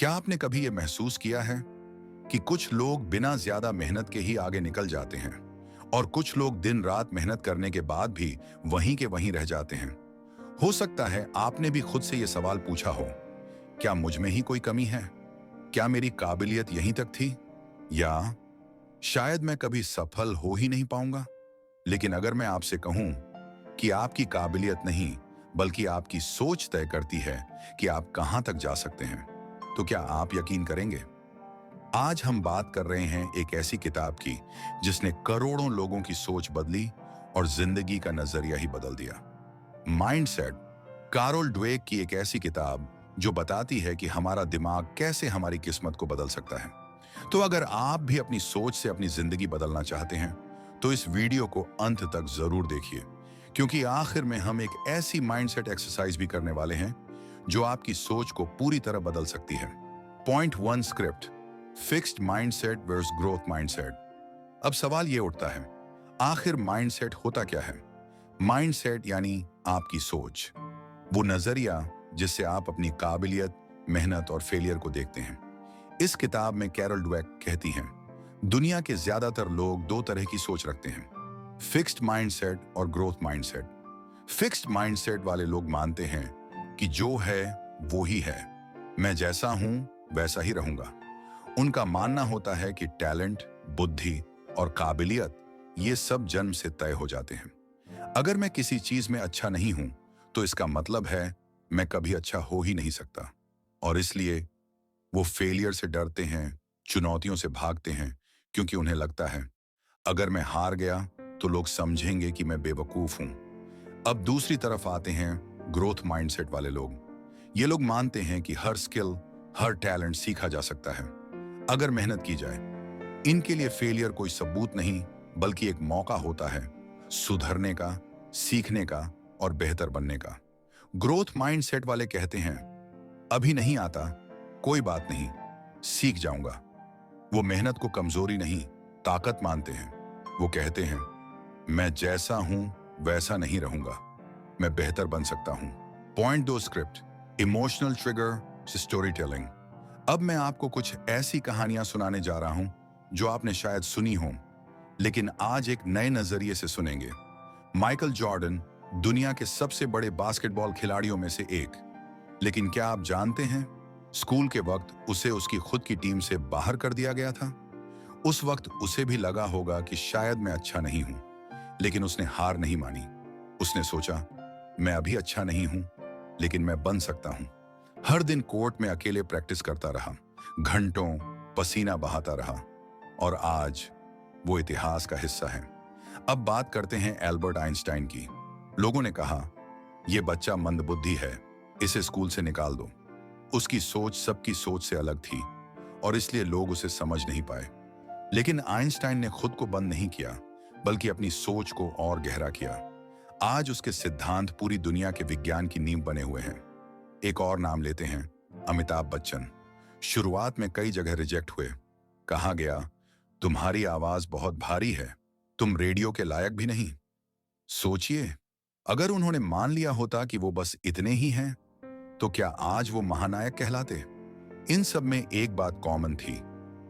क्या आपने कभी ये महसूस किया है कि कुछ लोग बिना ज्यादा मेहनत के ही आगे निकल जाते हैं और कुछ लोग दिन रात मेहनत करने के बाद भी वहीं के वहीं रह जाते हैं? हो सकता है आपने भी खुद से ये सवाल पूछा हो, क्या मुझ में ही कोई कमी है? क्या मेरी काबिलियत यहीं तक थी? या शायद मैं कभी सफल हो ही नहीं पाऊंगा? लेकिन अगर मैं आपसे कहूं कि आपकी काबिलियत नहीं, बल्कि आपकी सोच तय करती है कि आप कहां तक जा सकते हैं, तो क्या आप यकीन करेंगे? आज हम बात कर रहे हैं एक ऐसी किताब की जिसने करोड़ों लोगों की सोच बदली और जिंदगी का नजरिया ही बदल दिया। माइंडसेट, कारोल ड्वेक की एक ऐसी किताब जो बताती है कि हमारा दिमाग कैसे हमारी किस्मत को बदल सकता है। तो अगर आप भी अपनी सोच से अपनी जिंदगी बदलना चाहते हैं, तो इस वीडियो को अंत तक जरूर देखिए, क्योंकि आखिर में हम एक ऐसी माइंडसेट एक्सरसाइज भी करने वाले हैं जो आपकी सोच को पूरी तरह बदल सकती है। Point one, script, fixed mindset versus growth mindset. अब सवाल ये उठता है, आखिर माइंडसेट होता क्या है? माइंडसेट यानी आपकी सोच, वो नजरिया जिससे आप अपनी काबिलियत, मेहनत और फेलियर को देखते हैं। इस किताब में कैरोल ड्वेक कहती हैं, दुनिया के ज्यादातर लोग दो तरह की सोच रखते हैं, फिक्स्ड माइंडसेट और ग्रोथ माइंडसेट। फिक्स्ड माइंडसेट वाले लोग मानते हैं कि जो है वो ही है, मैं जैसा हूं वैसा ही रहूंगा। उनका मानना होता है कि टैलेंट, बुद्धि और काबिलियत ये सब जन्म से तय हो जाते हैं। अगर मैं किसी चीज में अच्छा नहीं हूं, तो इसका मतलब है मैं कभी अच्छा हो ही नहीं सकता, और इसलिए वो फेलियर से डरते हैं, चुनौतियों से भागते हैं, क्योंकि उन्हें लगता है अगर मैं हार गया तो लोग समझेंगे कि मैं बेवकूफ हूं। अब दूसरी तरफ आते हैं ग्रोथ माइंडसेट वाले लोग। ये लोग मानते हैं कि हर स्किल, हर टैलेंट सीखा जा सकता है अगर मेहनत की जाए। इनके लिए फेलियर कोई सबूत नहीं, बल्कि एक मौका होता है सुधरने का, सीखने का और बेहतर बनने का। ग्रोथ माइंडसेट वाले कहते हैं, अभी नहीं आता, कोई बात नहीं, सीख जाऊंगा। वो मेहनत को कमजोरी नहीं, ताकत मानते हैं। वो कहते हैं, मैं जैसा हूं वैसा नहीं रहूंगा, मैं बेहतर बन सकता हूं। पॉइंट दो, स्क्रिप्ट, इमोशनल ट्रिगर से स्टोरी टेलिंग। अब मैं आपको कुछ ऐसी कहानियां सुनाने जा रहा हूं जो आपने शायद सुनी हो, लेकिन आज एक नए नजरिए से सुनेंगे। माइकल जॉर्डन दुनिया के सबसे बड़े बास्केटबॉल खिलाड़ियों में से एक, लेकिन क्या आप जानते हैं, स्कूल के वक्त उसे उसकी खुद की टीम से बाहर कर दिया गया था। उस वक्त उसे भी लगा होगा कि शायद मैं अच्छा नहीं हूं, लेकिन उसने हार नहीं मानी। उसने सोचा, मैं अभी अच्छा नहीं हूं, लेकिन मैं बन सकता हूं। हर दिन कोर्ट में अकेले प्रैक्टिस करता रहा, घंटों पसीना बहाता रहा, और आज वो इतिहास का हिस्सा है। अब बात करते हैं एल्बर्ट आइंस्टाइन की। लोगों ने कहा, यह बच्चा मंदबुद्धि है, इसे स्कूल से निकाल दो। उसकी सोच सबकी सोच से अलग थी और इसलिए लोग उसे समझ नहीं पाए। लेकिन आइंस्टाइन ने खुद को बंद नहीं किया, बल्कि अपनी सोच को और गहरा किया। आज उसके सिद्धांत पूरी दुनिया के विज्ञान की नींव बने हुए हैं। एक और नाम लेते हैं, अमिताभ बच्चन। शुरुआत में कई जगह रिजेक्ट हुए। कहा गया, तुम्हारी आवाज बहुत भारी है, तुम रेडियो के लायक भी नहीं। सोचिए, अगर उन्होंने मान लिया होता कि वो बस इतने ही हैं, तो क्या आज वो महानायक कहलाते? इन सब में एक बात कॉमन थी,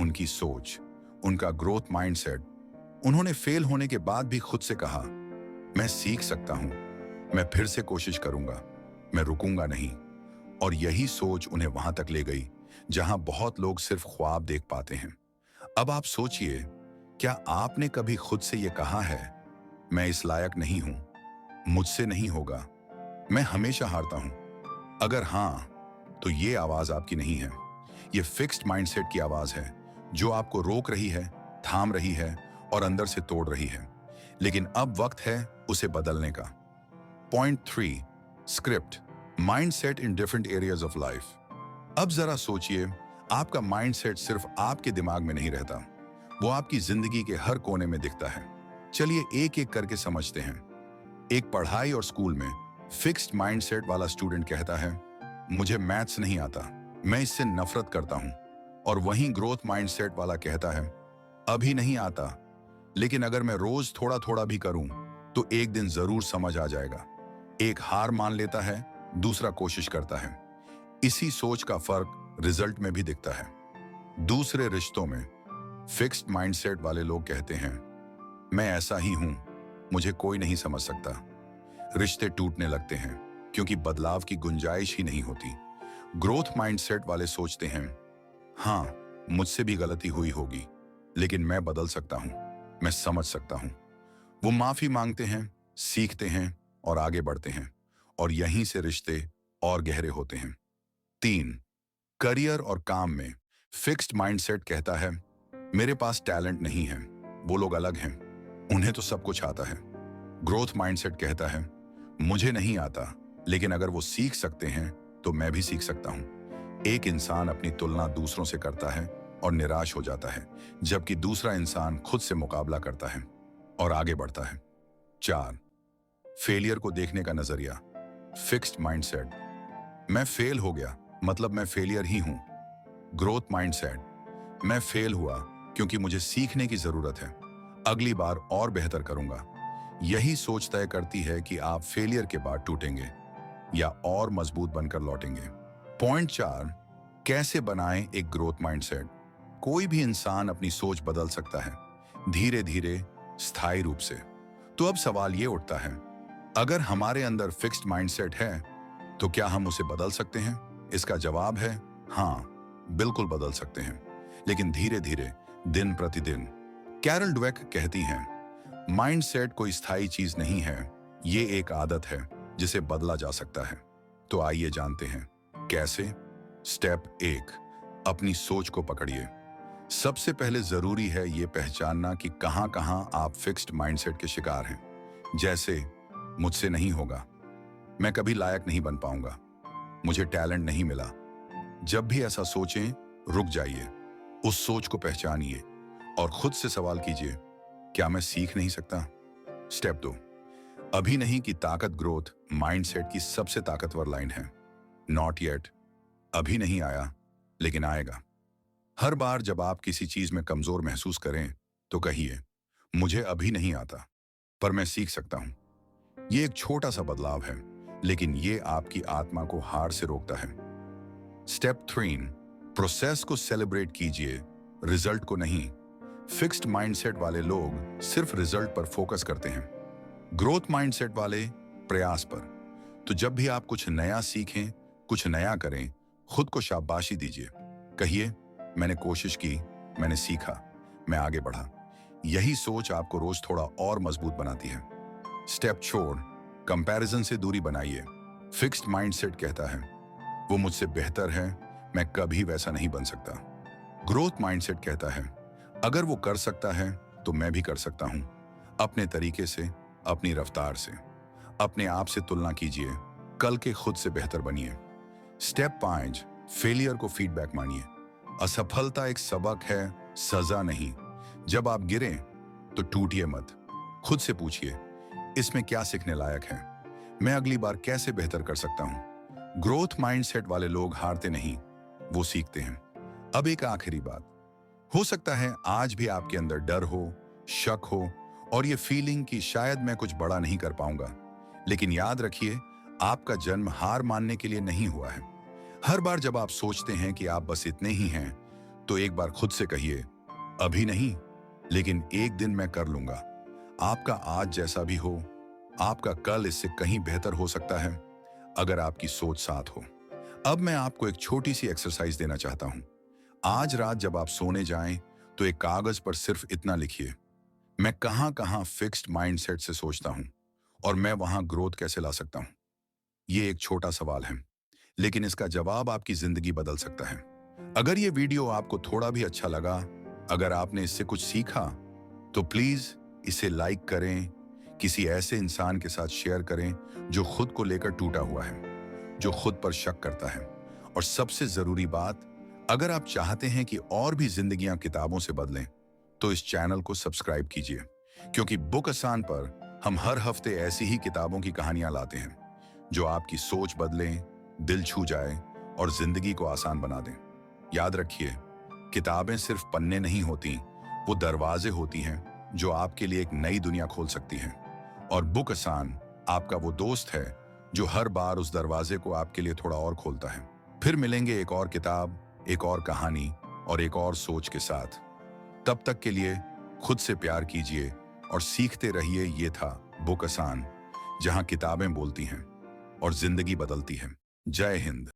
उनकी सोच, उनका ग्रोथ माइंडसेट। उन्होंने फेल होने के बाद भी खुद से कहा, मैं सीख सकता हूं, मैं फिर से कोशिश करूंगा, मैं रुकूंगा नहीं। और यही सोच उन्हें वहां तक ले गई जहां बहुत लोग सिर्फ ख्वाब देख पाते हैं। अब आप सोचिए, क्या आपने कभी खुद से यह कहा है, मैं इस लायक नहीं हूं, मुझसे नहीं होगा, मैं हमेशा हारता हूं? अगर हां, तो ये आवाज आपकी नहीं है, ये फिक्स्ड माइंडसेट की आवाज है जो आपको रोक रही है, थाम रही है और अंदर से तोड़ रही है। लेकिन अब वक्त है उसे बदलने का। Point three, script, mindset in different areas of life. अब जरा सोचिए, आपका माइंडसेट सिर्फ आपके दिमाग में नहीं रहता, वो आपकी जिंदगी के हर कोने में दिखता है। चलिए एक एक करके समझते हैं। एक पढ़ाई और स्कूल में फिक्स्ड माइंडसेट वाला स्टूडेंट कहता है, मुझे मैथ्स नहीं आता, मैं इससे नफरत करता हूं। और वहीं ग्रोथ माइंडसेट वाला कहता है, अभी नहीं आता, लेकिन अगर मैं रोज थोड़ा थोड़ा भी करूं तो एक दिन जरूर समझ आ जाएगा। एक हार मान लेता है, दूसरा कोशिश करता है। इसी सोच का फर्क रिजल्ट में भी दिखता है। दूसरे रिश्तों में फिक्स्ड माइंडसेट वाले लोग कहते हैं, मैं ऐसा ही हूं, मुझे कोई नहीं समझ सकता। रिश्ते टूटने लगते हैं क्योंकि बदलाव की गुंजाइश ही नहीं होती। ग्रोथ माइंडसेट वाले सोचते हैं, हाँ, मुझसे भी गलती हुई होगी, लेकिन मैं बदल सकता हूं, मैं समझ सकता हूं। वो माफी मांगते हैं, सीखते हैं और आगे बढ़ते हैं, और यहीं से रिश्ते और गहरे होते हैं। 3, करियर और काम में फिक्स्ड माइंडसेट कहता है, मेरे पास टैलेंट नहीं है, वो लोग अलग हैं, उन्हें तो सब कुछ आता है। ग्रोथ माइंडसेट कहता है, मुझे नहीं आता, लेकिन अगर वो सीख सकते हैं तो मैं भी सीख सकता हूं। एक इंसान अपनी तुलना दूसरों से करता है और निराश हो जाता है, जबकि दूसरा इंसान खुद से मुकाबला करता है और आगे बढ़ता है। 4, फेलियर को देखने का नजरिया। फिक्स्ड माइंडसेट, मैं फेल हो गया मतलब मैं फेलियर ही हूं। ग्रोथ माइंडसेट, मैं फेल हुआ क्योंकि मुझे सीखने की जरूरत है, अगली बार और बेहतर करूंगा। यही सोच तय करती है कि आप फेलियर के बाद टूटेंगे या और मजबूत बनकर लौटेंगे। पॉइंट 4, कैसे बनाएं एक ग्रोथ माइंडसेट। कोई भी इंसान अपनी सोच बदल सकता है, धीरे धीरे, स्थायी रूप से। तो अब सवाल ये उठता है, अगर हमारे अंदर फिक्स्ड माइंडसेट है तो क्या हम उसे बदल सकते हैं? इसका जवाब है हाँ, बिल्कुल बदल सकते हैं, लेकिन धीरे धीरे, दिन प्रतिदिन। कैरल ड्वेक कहती हैं, माइंडसेट कोई स्थायी चीज नहीं है, ये एक आदत है जिसे बदला जा सकता है। तो आइए जानते हैं कैसे। स्टेप 1, अपनी सोच को पकड़िए। सबसे पहले जरूरी है ये पहचानना कि कहां कहां आप फिक्स्ड माइंडसेट के शिकार हैं। जैसे, मुझसे नहीं होगा, मैं कभी लायक नहीं बन पाऊंगा, मुझे टैलेंट नहीं मिला। जब भी ऐसा सोचें, रुक जाइए, उस सोच को पहचानिए और खुद से सवाल कीजिए, क्या मैं सीख नहीं सकता? स्टेप 2, अभी नहीं की ताकत ग्रोथ माइंडसेट की सबसे ताकतवर लाइन है। नॉट येट, अभी नहीं आया, लेकिन आएगा। हर बार जब आप किसी चीज में कमजोर महसूस करें तो कहिए, मुझे अभी नहीं आता, पर मैं सीख सकता हूं। ये एक छोटा सा बदलाव है, लेकिन ये आपकी आत्मा को हार से रोकता है। स्टेप 3, प्रोसेस को सेलिब्रेट कीजिए, रिजल्ट को नहीं। फिक्स्ड माइंडसेट वाले लोग सिर्फ रिजल्ट पर फोकस करते हैं, ग्रोथ माइंडसेट वाले प्रयास पर। तो जब भी आप कुछ नया सीखें, कुछ नया करें, खुद को शाबाशी दीजिए। कहिए, मैंने कोशिश की, मैंने सीखा, मैं आगे बढ़ा। यही सोच आपको रोज थोड़ा और मजबूत बनाती है। स्टेप 4, कंपैरिजन से दूरी बनाइए। फिक्स्ड माइंडसेट कहता है, वो मुझसे बेहतर है, मैं कभी वैसा नहीं बन सकता। ग्रोथ माइंडसेट कहता है, अगर वो कर सकता है तो मैं भी कर सकता हूं, अपने तरीके से, अपनी रफ्तार से। अपने आप से तुलना कीजिए, कल के खुद से बेहतर बनिए। स्टेप 5, फेलियर को फीडबैक मानिए। असफलता एक सबक है, सजा नहीं। जब आप गिरें तो टूटिए मत, खुद से पूछिए, इसमें क्या सीखने लायक है, मैं अगली बार कैसे बेहतर कर सकता हूं। ग्रोथ माइंडसेट वाले लोग हारते नहीं, वो सीखते हैं। अब एक आखिरी बात, हो सकता है आज भी आपके अंदर डर हो, शक हो और ये फीलिंग कि शायद मैं कुछ बड़ा नहीं कर पाऊंगा, लेकिन याद रखिए, आपका जन्म हार मानने के लिए नहीं हुआ है। हर बार जब आप सोचते हैं कि आप बस इतने ही हैं, तो एक बार खुद से कहिए, अभी नहीं, लेकिन एक दिन मैं कर लूंगा। आपका आज जैसा भी हो, आपका कल इससे कहीं बेहतर हो सकता है, अगर आपकी सोच साथ हो। अब मैं आपको एक छोटी सी एक्सरसाइज देना चाहता हूं। आज रात जब आप सोने जाएं, तो एक कागज पर सिर्फ इतना लिखिए, मैं कहां कहां फिक्स्ड माइंडसेट से सोचता हूं और मैं वहां ग्रोथ कैसे ला सकता हूं। ये एक छोटा सवाल है, लेकिन इसका जवाब आपकी जिंदगी बदल सकता है। अगर ये वीडियो आपको थोड़ा भी अच्छा लगा, अगर आपने इससे कुछ सीखा, तो प्लीज इसे लाइक करें, किसी ऐसे इंसान के साथ शेयर करें जो खुद को लेकर टूटा हुआ है, जो खुद पर शक करता है। और सबसे जरूरी बात, अगर आप चाहते हैं कि और भी जिंदगियां किताबों से बदलें, तो इस चैनल को सब्सक्राइब कीजिए, क्योंकि बुक आसान पर हम हर हफ्ते ऐसी ही किताबों की कहानियां लाते हैं जो आपकी सोच बदलें, दिल छू जाए और जिंदगी को आसान बना दें। याद रखिए, किताबें सिर्फ पन्ने नहीं होती, वो दरवाजे होती हैं जो आपके लिए एक नई दुनिया खोल सकती हैं। और बुक आसान आपका वो दोस्त है जो हर बार उस दरवाजे को आपके लिए थोड़ा और खोलता है। फिर मिलेंगे एक और किताब, एक और कहानी और एक और सोच के साथ। तब तक के लिए खुद से प्यार कीजिए और सीखते रहिए। ये था बुक आसान, जहां किताबें बोलती हैं और जिंदगी बदलती है। जय हिंद।